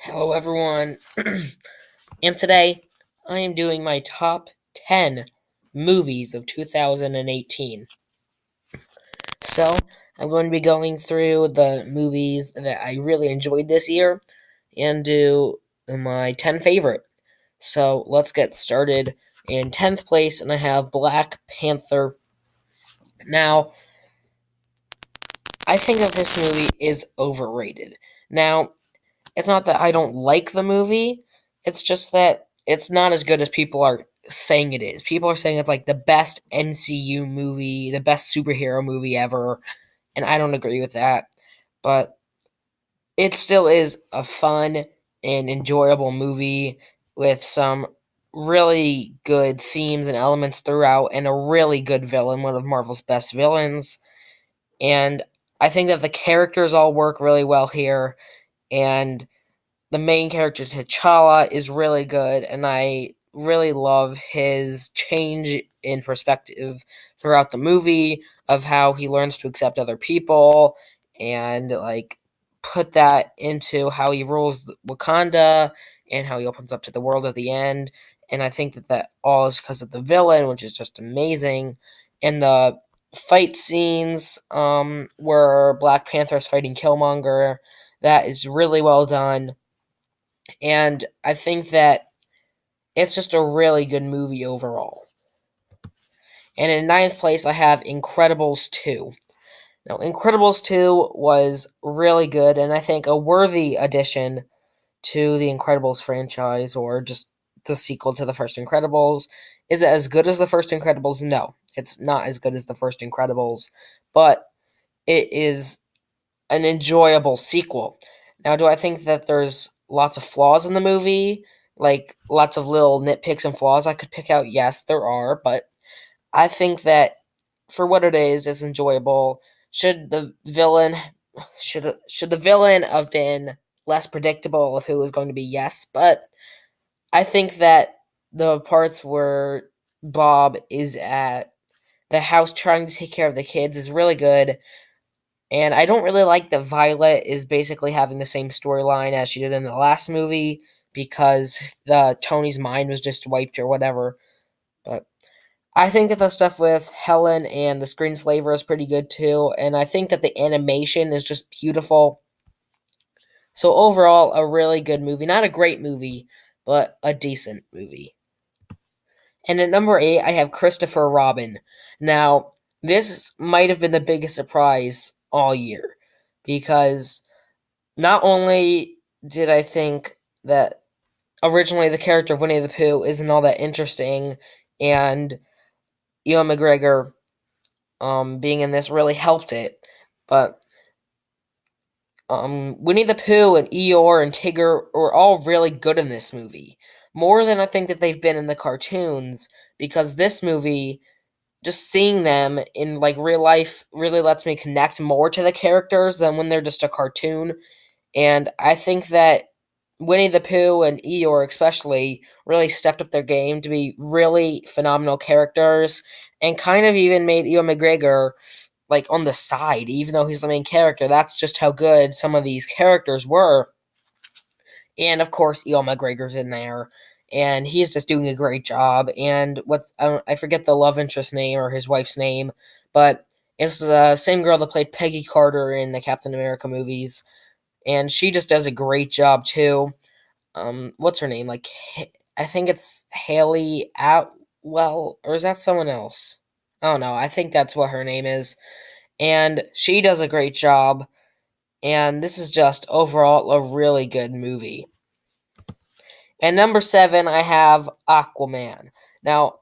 Hello, everyone, and today I am doing my top 10 movies of 2018. So, I'm going to be going through the movies that I really enjoyed this year and do my 10 favorite. So, let's get started. In 10th place, and I have Black Panther. Now, I think that this movie is overrated. Now, it's not that I don't like the movie, it's just that it's not as good as people are saying it is. People are saying it's like the best MCU movie, the best superhero movie ever, and I don't agree with that. But it still is a fun and enjoyable movie with some really good themes and elements throughout, and a really good villain, one of Marvel's best villains. And I think that the characters all work really well here, and the main character T'Challa is really good, and I really love his change in perspective throughout the movie of how he learns to accept other people and put that into how he rules Wakanda and how he opens up to the world at the end. And I think that all is because of the villain, which is just amazing. And the fight scenes where Black Panther is fighting Killmonger, that is really well done, and I think that it's just a really good movie overall. And in ninth place, I have Incredibles 2. Now, Incredibles 2 was really good, and I think a worthy addition to the Incredibles franchise, or just the sequel to the first Incredibles. Is it as good as the first Incredibles? No, it's not as good as the first Incredibles, but it is an enjoyable sequel. Now, do I think that there's lots of flaws in the movie? Like lots of little nitpicks and flaws I could pick out? Yes, there are, but I think that for what it is, it's enjoyable. Should the villain should the villain have been less predictable of who was going to be? Yes, but I think that the parts where Bob is at the house trying to take care of the kids is really good, and I don't really like that Violet is basically having the same storyline as she did in the last movie because the Tony's mind was just wiped or whatever. But I think that the stuff with Helen and the Screenslaver is pretty good too, and I think that the animation is just beautiful. So overall, a really good movie. Not a great movie, but a decent movie. And at number 8, I have Christopher Robin. Now, this might have been the biggest surprise all year because not only did I think that originally the character of Winnie the Pooh isn't all that interesting, and Ewan McGregor being in this really helped it, but Winnie the Pooh and Eeyore and Tigger were all really good in this movie. More than I think that they've been in the cartoons, because this movie, just seeing them in like real life really lets me connect more to the characters than when they're just a cartoon. And I think that Winnie the Pooh and Eeyore especially really stepped up their game to be really phenomenal characters, and kind of even made Ewan McGregor like on the side, even though he's the main character. That's just how good some of these characters were. And of course, Ewan McGregor's in there, and he's just doing a great job. And I forget the love interest name or his wife's name, but it's the same girl that played Peggy Carter in the Captain America movies, and she just does a great job too. What's her name? I think it's Haley Atwell, or is that someone else? I don't know. I think that's what her name is, and she does a great job. And this is just overall a really good movie. And number 7, I have Aquaman. Now,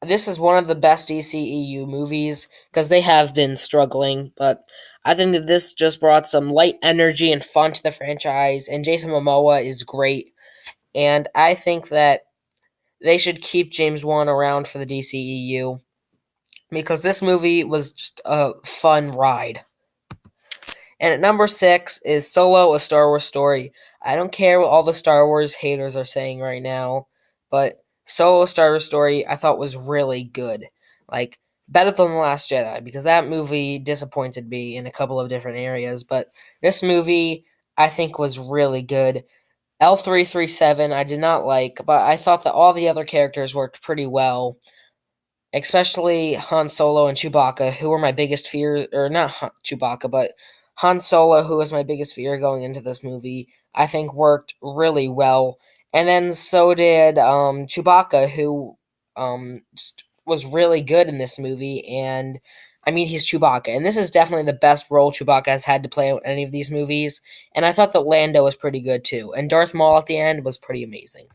this is one of the best DCEU movies because they have been struggling, but I think that this just brought some light energy and fun to the franchise, and Jason Momoa is great. And I think that they should keep James Wan around for the DCEU because this movie was just a fun ride. And at number 6 is Solo, a Star Wars story. I don't care what all the Star Wars haters are saying right now, but Solo, a Star Wars story, I thought was really good. Like, better than The Last Jedi, because that movie disappointed me in a couple of different areas. But this movie, I think, was really good. L337 I did not like, but I thought that all the other characters worked pretty well, especially Han Solo and Chewbacca, who were my biggest fear, or not Chewbacca, but Han Solo, who was my biggest fear going into this movie. I think worked really well, and then so did Chewbacca, who just was really good in this movie. And I mean, he's Chewbacca, and this is definitely the best role Chewbacca has had to play in any of these movies. And I thought that Lando was pretty good too, and Darth Maul at the end was pretty amazing.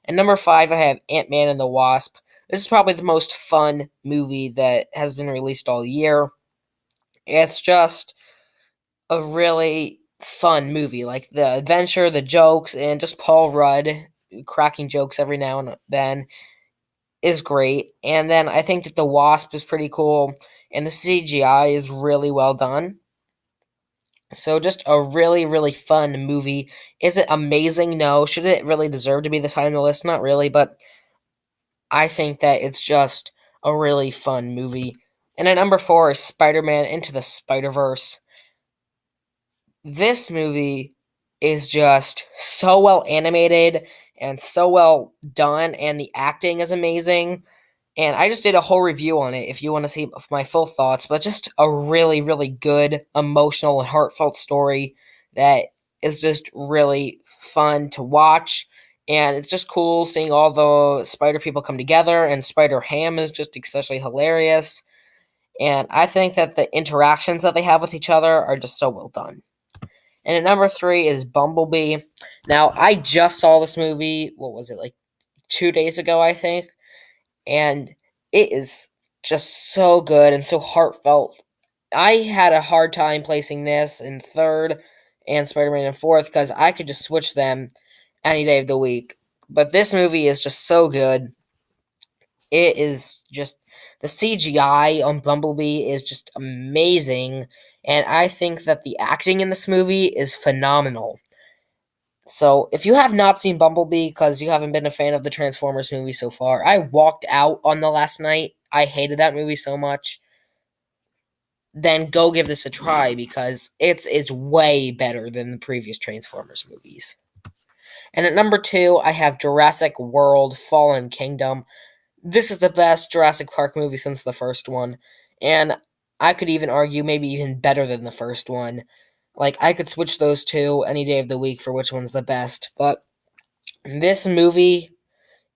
And number five, I have Ant-Man and the Wasp. This is probably the most fun movie that has been released all year. It's just a really fun movie. Like the adventure, the jokes, and just Paul Rudd cracking jokes every now and then is great. And then I think that the Wasp is pretty cool, and the CGI is really well done. So just a really, really fun movie. Is it amazing? No. Should it really deserve to be this high on the list? Not really, but I think that it's just a really fun movie. And at number four is Spider-Man Into the Spider-Verse. This movie is just so well animated and so well done, and the acting is amazing. And I just did a whole review on it if you want to see my full thoughts, but just a really, really good, emotional, and heartfelt story that is just really fun to watch. And it's just cool seeing all the Spider people come together, and Spider Ham is just especially hilarious. And I think that the interactions that they have with each other are just so well done. And at number three is Bumblebee. Now, I just saw this movie, what was it, like 2 days ago, I think? And it is just so good and so heartfelt. I had a hard time placing this in third and Spider-Man in fourth because I could just switch them any day of the week. But this movie is just so good. It is just the CGI on Bumblebee is just amazing, and I think that the acting in this movie is phenomenal. So, if you have not seen Bumblebee because you haven't been a fan of the Transformers movie so far, I walked out on the last night. I hated that movie so much. Then go give this a try because it's way better than the previous Transformers movies. And at number two, I have Jurassic World Fallen Kingdom. This is the best Jurassic Park movie since the first one, and I could even argue maybe even better than the first one. Like, I could switch those two any day of the week for which one's the best, but this movie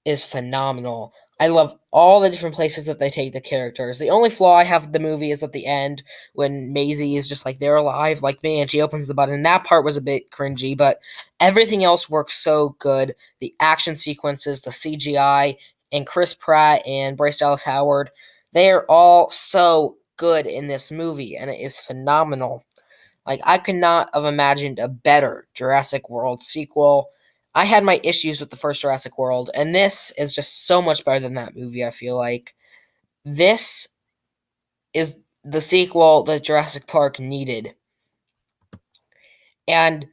is phenomenal. I love all the different places that they take the characters. The only flaw I have with the movie is at the end when Maisie is just like they're alive, like me, and she opens the button. That part was a bit cringy, but everything else works so good. The action sequences, the CGI, and Chris Pratt and Bryce Dallas Howard, they are all so good in this movie, and it is phenomenal. Like, I could not have imagined a better Jurassic World sequel. I had my issues with the first Jurassic World, and this is just so much better than that movie, I feel like. This is the sequel that Jurassic Park needed. And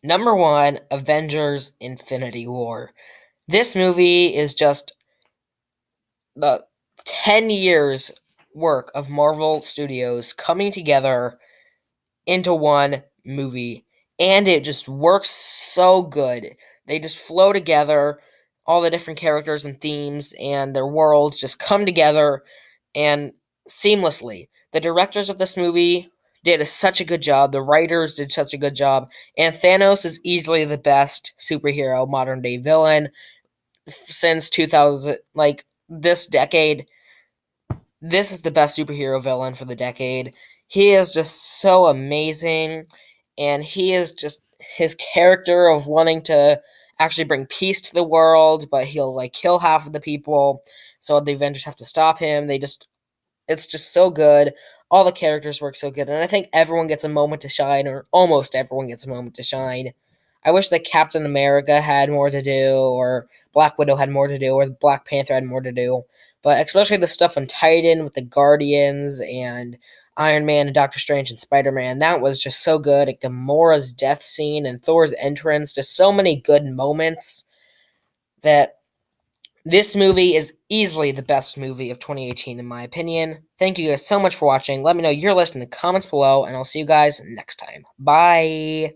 number one, Avengers Infinity War. This movie is just the 10 years work of Marvel Studios coming together into one movie, and it just works so good. They just flow together. All the different characters and themes and their worlds just come together and seamlessly. The directors of this movie did such a good job. The writers did such a good job. And Thanos is easily the best superhero modern day villain since 2000, like this decade. This is the best superhero villain for the decade. He is just so amazing, and he is just his character of wanting to actually bring peace to the world, but he'll like kill half of the people, so the Avengers have to stop him. It's just so good. All the characters work so good, and I think everyone gets a moment to shine, or almost everyone gets a moment to shine. I wish that Captain America had more to do, or Black Widow had more to do, or Black Panther had more to do. But especially the stuff on Titan with the Guardians and Iron Man and Doctor Strange and Spider Man, that was just so good. Like Gamora's death scene and Thor's entrance, just so many good moments that this movie is easily the best movie of 2018 in my opinion. Thank you guys so much for watching. Let me know your list in the comments below, and I'll see you guys next time. Bye!